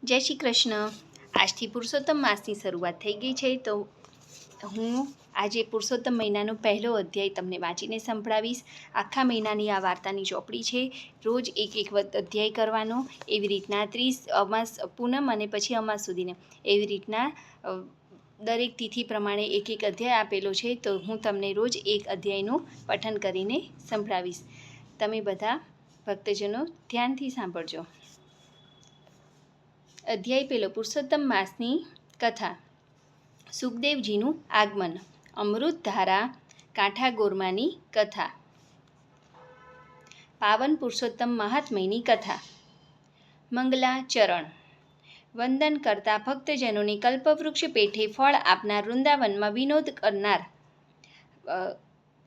જય શ્રી કૃષ્ણ। આજથી પુરુષોત્તમ માસની શરૂઆત થઈ ગઈ છે, તો હું આજે પુરુષોત્તમ મહિનાનો પહેલો અધ્યાય તમને વાંચીને સંભળાવીશ। આખા મહિનાની આ વાર્તાની ચોપડી છે। રોજ એક અધ્યાય કરવાનો, એવી રીતના 30 અમાસ પૂનમ અને પછી અમાસ સુધીને એવી રીતના દરેક તિથિ પ્રમાણે એક અધ્યાય આપેલો છે, તો હું તમને રોજ એક અધ્યાયનું પઠન કરીને સંભળાવીશ। તમે બધા ભક્તજનો ધ્યાનથી સાંભળજો। અધ્યાય પહેલો, પુરુષોત્તમ માસની કથા। સુખદેવજીનું આગમન। અમૃતધારા કાંઠાગોરમાની કથા। પાવન પુરુષોત્તમ મહાત્મ્યની કથા। મંગલાચરણ। વંદન કરતા ભક્તજનોને કલ્પવૃક્ષ પેઠે ફળ આપનાર, વૃંદાવનમાં વિનોદ કરનાર,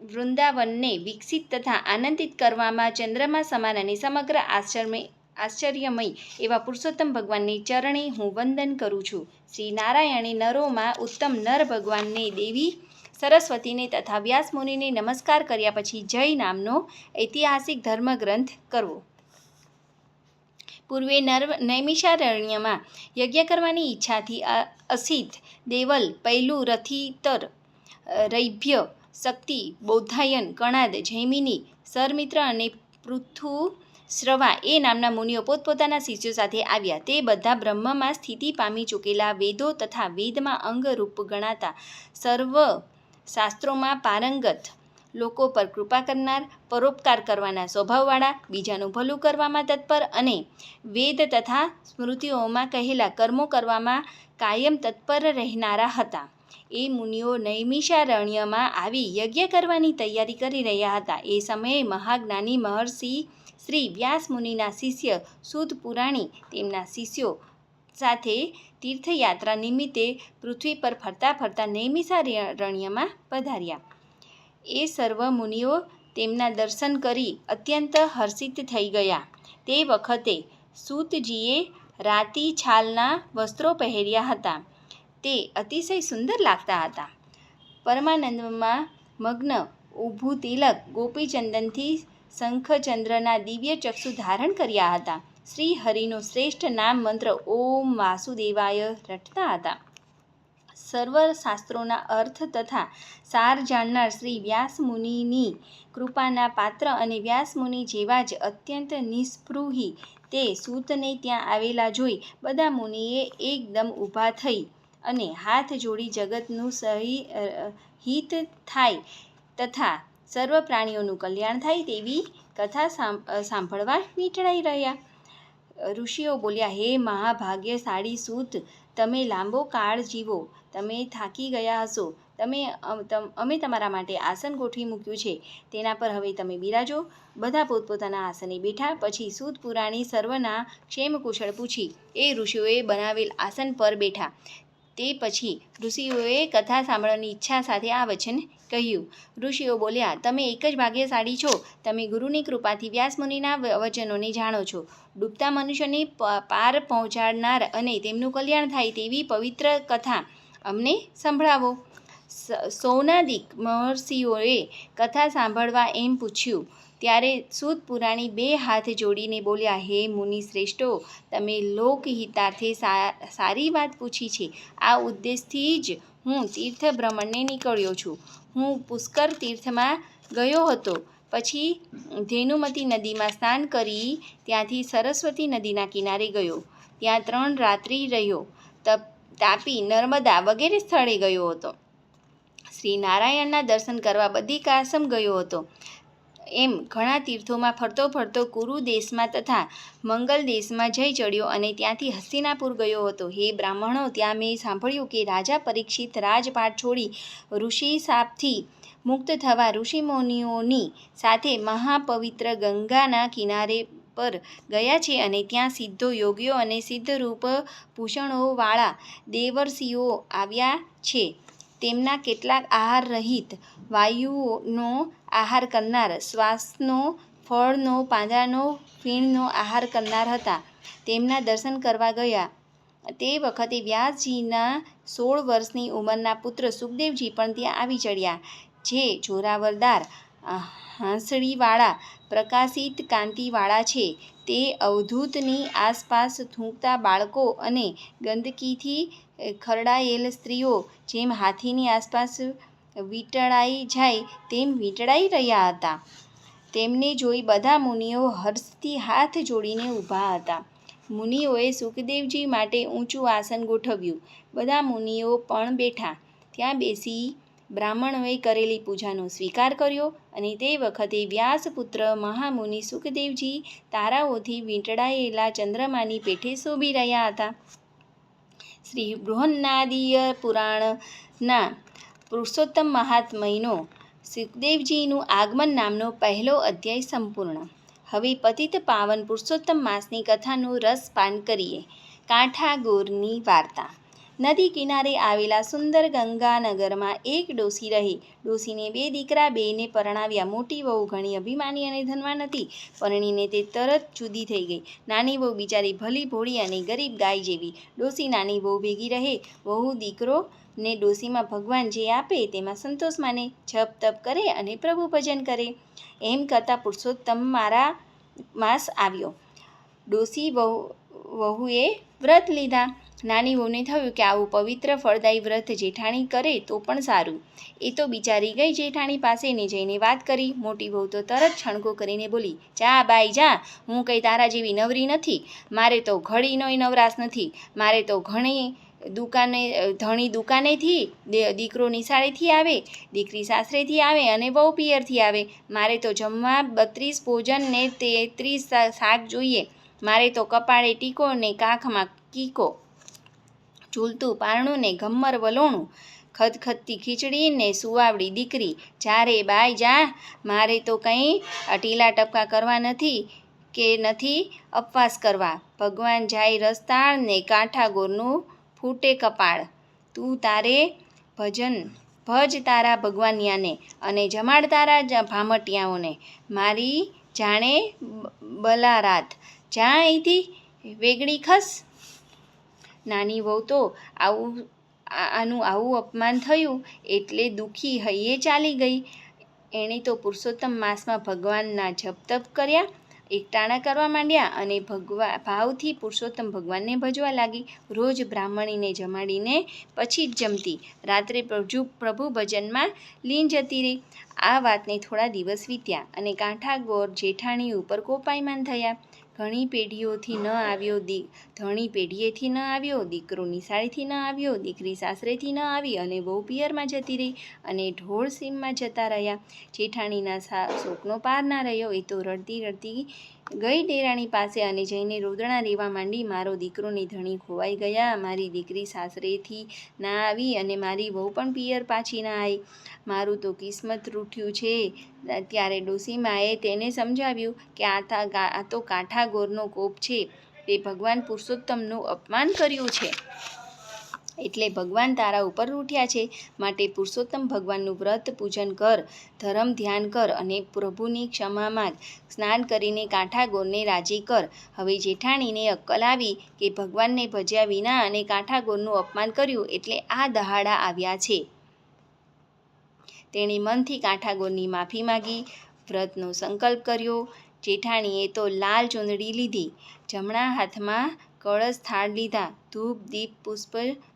વૃંદાવનને વિકસિત તથા આનંદિત કરવામાં ચંદ્રમા સમાન અને સમગ્ર આશ્ચર્યમય એવા પુરુષોત્તમ ભગવાનને ચરણે હું વંદન કરું છું। શ્રી નારાયણે નરોમાં ઉત્તમ નર ભગવાનને, દેવી સરસ્વતીને તથા વ્યાસમુનિને નમસ્કાર કર્યા પછી જય નામનો ઐતિહાસિક ધર્મગ્રંથ કરવો। પૂર્વે નૈમિષારણ્યમાં યજ્ઞ કરવાની ઈચ્છાથી અસિત, દેવલ, પૈલુ, રથિતર, રૈભ્ય, શક્તિ, બૌદ્ધાયન, કણાદ, જૈમિની, સરમિત્ર અને પૃથુશ્રવા એ નામના મુનિઓ પોતપોતાના શિષ્યો સાથે આવ્યા। તે બધા બ્રહ્મમાં સ્થિતિ પામી ચૂકેલા, વેદો તથા વેદમાં અંગરૂપ ગણાતા, સર્વ શાસ્ત્રોમાં પારંગત, લોકો પર કૃપા કરનાર, પરોપકાર કરવાના સ્વભાવવાળા, બીજાનું ભલું કરવામાં તત્પર અને વેદ તથા સ્મૃતિઓમાં કહેલા કર્મો કરવામાં કાયમ તત્પર રહેનારા હતા। એ મુનિઓ નૈમિષારણ્યમાં આવી યજ્ઞ કરવાની તૈયારી કરી રહ્યા હતા। એ સમયે મહાજ્ઞાની મહર્ષિ શ્રી વ્યાસમુનિના શિષ્ય સૂત પુરાણી તેમના શિષ્યો સાથે તીર્થયાત્રા નિમિત્તે પૃથ્વી પર ફરતા ફરતા નૈમિષારણ્યમાં પધાર્યા। એ સર્વ મુનિઓ તેમના દર્શન કરી અત્યંત હર્ષિત થઈ ગયા। તે વખતે સૂતજીએ રાતી છાલના વસ્ત્રો પહેર્યા હતા, તે અતિશય સુંદર લાગતા હતા। પરમાનંદમાં મગ્ન ઉભું તિલક, ગોપીચંદનથી શંખચંદ્રના દિવ્ય ચક્ષુ ધારણ કર્યા હતા। શ્રી હરિનો શ્રેષ્ઠ નામ મંત્ર ઓમ વાસુદેવાય રટતા હતા। સર્વ શાસ્ત્રોના અર્થ તથા સાર જાણનાર શ્રી વ્યાસમુનિની કૃપાના પાત્ર અને વ્યાસમુનિ જેવા જ અત્યંત નિસ્પૃહી તે સૂતને ત્યાં આવેલા જોઈ બધા મુનિએ એકદમ ઊભા થઈ અને હાથ જોડી જગતનું હિત થાય તથા સર્વ પ્રાણીઓનું કલ્યાણ થાય તેવી કથા સાંભળવા વીંટળાઈ રહ્યા। ઋષિઓ બોલ્યા, હે મહાભાગ્યશાળી સૂત, તમે લાંબો કાળ જીવો, તમે થાકી ગયા હશો, અમે તમારા માટે આસન ગોઠવી મૂક્યું છે, તેના પર હવે તમે બિરાજો। બધા પોતપોતાના આસને બેઠા પછી સૂત પુરાણી સર્વના ક્ષેમ કુશળ પૂછી એ ઋષિઓએ બનાવેલ આસન પર બેઠા। તે પછી ઋષિઓએ કથા સાંભળવાની ઈચ્છા સાથે આ વચન કહ્યું। ઋષિઓ બોલ્યા, તમે એક જ ભાગ્યશાળી છો, તમે ગુરુની કૃપાથી વ્યાસમુનિના વચનોને જાણો છો। ડૂબતા મનુષ્યને પાર પહોંચાડનાર અને તેમનું કલ્યાણ થાય તેવી પવિત્ર કથા અમને સંભળાવો। સૌનાદિક મહર્ષિઓએ કથા સાંભળવા એમ પૂછ્યું ત્યારે સૂત પુરાણી બે હાથ જોડીને બોલ્યા, હે મુનિ શ્રેષ્ઠો, તમે લોકહિતાર્થે સારી વાત પૂછી છે। આ ઉદ્દેશથી જ હું તીર્થ ભ્રમણને નીકળ્યો છું। હું પુષ્કર તીર્થમાં ગયો હતો, પછી ધેનુમતી નદીમાં સ્નાન કરી ત્યાંથી સરસ્વતી નદીના કિનારે ગયો, ત્યાં 3 રાત્રિ રહ્યો, તાપી, નર્મદા વગેરે સ્થળે ગયો હતો, શ્રી નારાયણના દર્શન કરવા બદ્રિકાશ્રમ ગયો હતો, એમ ઘણા તીર્થોમાં ફરતો ફરતો કુરુ દેશમાં તથા મંગલ દેશમાં જઈ ચડ્યો અને ત્યાંથી હસ્તિનાપુર ગયો હતો। હે બ્રાહ્મણો, ત્યાં મેં સાંભળ્યું કે રાજા પરીક્ષિત રાજપાટ છોડી ઋષિ શાપથી મુક્ત થવા ઋષિમુનિઓની સાથે મહાપવિત્ર ગંગાના કિનારે પર ગયા છે અને ત્યાં સિદ્ધો, યોગીઓ અને સિદ્ધરૂપ ભૂષણોવાળા દેવર્ષિઓ આવ્યા છે। તેમના કેટલાક આહાર રહિત, વાયુનો આહાર કરનાર, શ્વાસનો, ફળનો, પાંદડાનો, ફીણનો આહાર કરનાર હતા, તેમના દર્શન કરવા ગયા। તે વખતે વ્યાસજીના 16 વર્ષની ઉંમરના પુત્ર સુખદેવજી પણ ત્યાં આવી ચડ્યા। જે જોરાવરદાર હાંસળીવાળા પ્રકાશિત કાંતિવાળા છે. તે અવધૂતની આસપાસ થૂંકતા બાળકો અને ગંદકીથી ખરડાયેલ સ્ત્રીઓ જેમ હાથીની આસપાસ વીંટળાઈ જાય તેમ વીંટળાઈ રહ્યા હતા. તેમને જોઈ બધા મુનિઓ હર્ષથી હાથ જોડીને ઊભા હતા. મુનિઓએ સુખદેવજી માટે ઊંચું આસન ગોઠવ્યું. બધા મુનિઓ પણ બેઠા. ત્યાં બેસી બ્રાહ્મણોએ કરેલી પૂજાનો સ્વીકાર કર્યો અને તે વખતે વ્યાસપુત્ર મહામુનિ સુખદેવજી તારાઓથી વીંટળાયેલા ચંદ્રમાની પેઠે શોભી રહ્યા હતા. શ્રી બૃહન્નાદીય પુરાણના પુરુષોત્તમ મહાત્મ્યનો સુખદેવજીનું આગમન નામનો પહેલો અધ્યાય સંપૂર્ણ. હવે પતિત પાવન પુરુષોત્તમ માસની કથાનો રસપાન કરીએ. કાંઠાગોરની વાર્તા. નદી કિનારે આવેલા સુંદર ગંગાનગરમાં એક ડોસી રહી. ડોસીને 2 દીકરા, 2ને પરણાવ્યા. મોટી વહુ ઘણી અભિમાની અને ધનવાન હતી. પરણીને તે તરત જુદી થઈ ગઈ. નાની વહુ બિચારી ભલી ભોળી અને ગરીબ ગાય જેવી. ડોસી નાની વહુ ભેગી રહે. વહુ દીકરો ને ડોસીમાં ભગવાન જે આપે તેમાં સંતોષ માને, જપ તપ કરે અને પ્રભુ ભજન કરે. એમ કરતાં પુરુષોત્તમ માસ આવ્યો. ડોસી વહુએ વ્રત લીધા. નાની વહુને થયું કે આવું પવિત્ર ફળદાયી વ્રત જેઠાણી કરે તો પણ સારું. એ તો બિચારી ગઈ જેઠાણી પાસે ને જઈને વાત કરી. મોટી વહુ તો તરત છણકો કરીને બોલી, જા બાઈ જા, હું કંઈ તારા જેવી નવરી નથી. મારે તો ઘડીનોય નવરાશ નથી. મારે તો ધણી દુકાનેથી, દીકરો નિશાળેથી આવે, દીકરી સાસરેથી આવે અને વહુ પિયરથી આવે. મારે તો જમવા 32 ભોજન ને 33 શાક જોઈએ. મારે તો કપાળે ટીકો ને કાખમાં કીકો, ઝૂલતું પારણું ને ઘમ્મર વલોણું, ખદખદતી ખીચડી ને સુવાવડી દીકરી. જા રે બાઈ જા, મારે તો કંઈ ટીલા ટપકા કરવા નથી કે નથી ઉપવાસ કરવા. ભગવાન જાય રસ્તાળ ને કાંઠાગોરનું ફૂટે કપાળ. તું તારે ભજ તારા ભગવાનિયાને અને જમાડ તારા ભામટિયાઓને. મારી જાણે બલારાત. જા અહીંથી વેગળી ખસ. નાની વહુ તો આનું આવું અપમાન થયું એટલે દુઃખી હૈયે ચાલી ગઈ. એણે તો પુરુષોત્તમ માસમાં ભગવાનના જપ તપ કર્યા, એકટાણા કરવા માંડ્યા અને ભાવથી પુરુષોત્તમ ભગવાનને ભજવા લાગી. રોજ બ્રાહ્મણીને જમાડીને પછી જ જમતી. રાત્રે પ્રભુ ભજનમાં લીન જતી રહી. આ વાતને થોડા દિવસ વીત્યા અને કાંઠાગોર જેઠાણી ઉપર કોપાયમાન થયા. ધણી પેઢીએથી ન આવ્યો, દીકરો નિશાળેથી ન આવ્યો, દીકરી સાસરેથી ન આવી અને વહુ પિયરમાં જતી રહી અને ઢોળ સીમમાં જતા રહ્યા. જેઠાણીના શોકનો પાર ના રહ્યો. એ તો રડતી રડતી ગઈ દેરાણી પાસે અને જઈને રોદણા રેવા માંડી. મારો દીકરો ને ધણી ખોવાઈ ગયા, મારી દીકરી સાસરેથી ના આવી અને મારી વહુ પણ પિયર પાછી ના આવી. મારું તો કિસ્મત રૂઠ્યું છે. ત્યારે ડોસીમાએ તેને સમજાવ્યું કે આ તો કાંઠાગોરનો કોપ છે. તે ભગવાન પુરુષોત્તમનું અપમાન કર્યું છે એટલે ભગવાન તારા ઉપર રૂઠ્યા છે. માટે પુરુષોત્તમ ભગવાનનું વ્રત પૂજન કર, ધર્મ ધ્યાન કર અને પ્રભુની ક્ષમા માંગ. સ્નાન કરીને કાંઠાગોરને રાજી કર. હવે જેઠાણીને અક્કલ આવી કે ભગવાનને ભજ્યા વિના અને કાંઠાગોરનું અપમાન કર્યું એટલે આ દહાડા આવ્યા છે. તેણે મનથી કાંઠાગોરની માફી માગી, વ્રતનો સંકલ્પ કર્યો. જેઠાણીએ તો લાલ ચૂંદડી લીધી, જમણા હાથમાં કળશ થાળ લીધા, ધૂપ દીપ પુષ્પ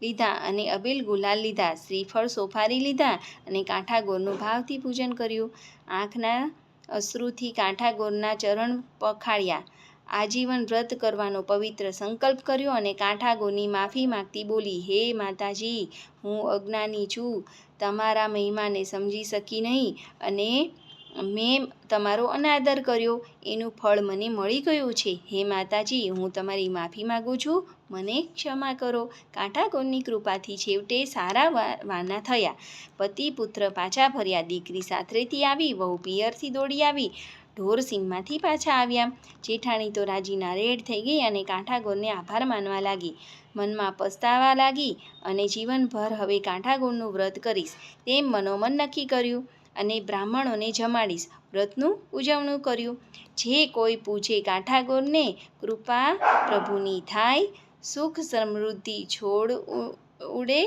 લીધા અને અબીલ ગુલાલ લીધા, શ્રીફળ સોપારી લીધા અને કાંઠાગોરનું ભાવથી પૂજન કર્યું. આંખના અશ્રુથી કાંઠાગોરના ચરણ પખાળ્યા. આજીવન વ્રત કરવાનો પવિત્ર સંકલ્પ કર્યો અને કાંઠાગોરની માફી માગતી બોલી, હે માતાજી, હું અજ્ઞાની છું, તમારા મહિમાને સમજી શકી નહીં અને મેં તમારો અનાદર કર્યો. એનું ફળ મને મળી ગયું છે. હે માતાજી, હું તમારી માફી માગું છું, મને ક્ષમા કરો. કાંઠાગોરની કૃપાથી છેવટે સારા વાના થયા. પતિ પુત્ર પાછા ફર્યા. દીકરી સાસરેથી આવી, વહુ પિયરથી દોડી આવી, ઢોર સીમમાંથી પાછા આવ્યા. જેઠાણી તો રાજીના રેડ થઈ ગઈ અને કાંઠાગોરને આભાર માનવા લાગી. મનમાં પસ્તાવા લાગી અને જીવનભર હવે કાંઠાગોરનું વ્રત કરીશ તેમ મનોમન નક્કી કર્યું અને બ્રાહ્મણોને જમાડીશ. વ્રતનું ઉજવણું કર્યું. જે કોઈ પૂજે કાંઠાગોરને કૃપા પ્રભુની થાય, સુખ સમૃદ્ધિ છોડ ઉડે,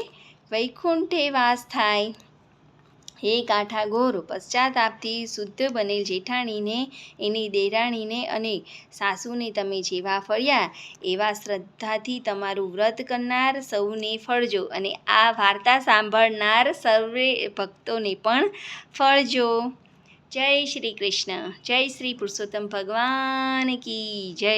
વૈકુંઠે વાસ થાય. હે કાંઠા ઘોર પશ્ચાતાપથી શુદ્ધ બનેલ જેઠાણીને, એની દેરાણીને અને સાસુને તમે જેવા ફળ્યા એવા શ્રદ્ધાથી તમારું વ્રત કરનાર સૌને ફળજો અને આ વાર્તા સાંભળનાર સર્વે ભક્તોને પણ ફળજો. જય શ્રી કૃષ્ણ. જય શ્રી પુરુષોત્તમ ભગવાન કી જય.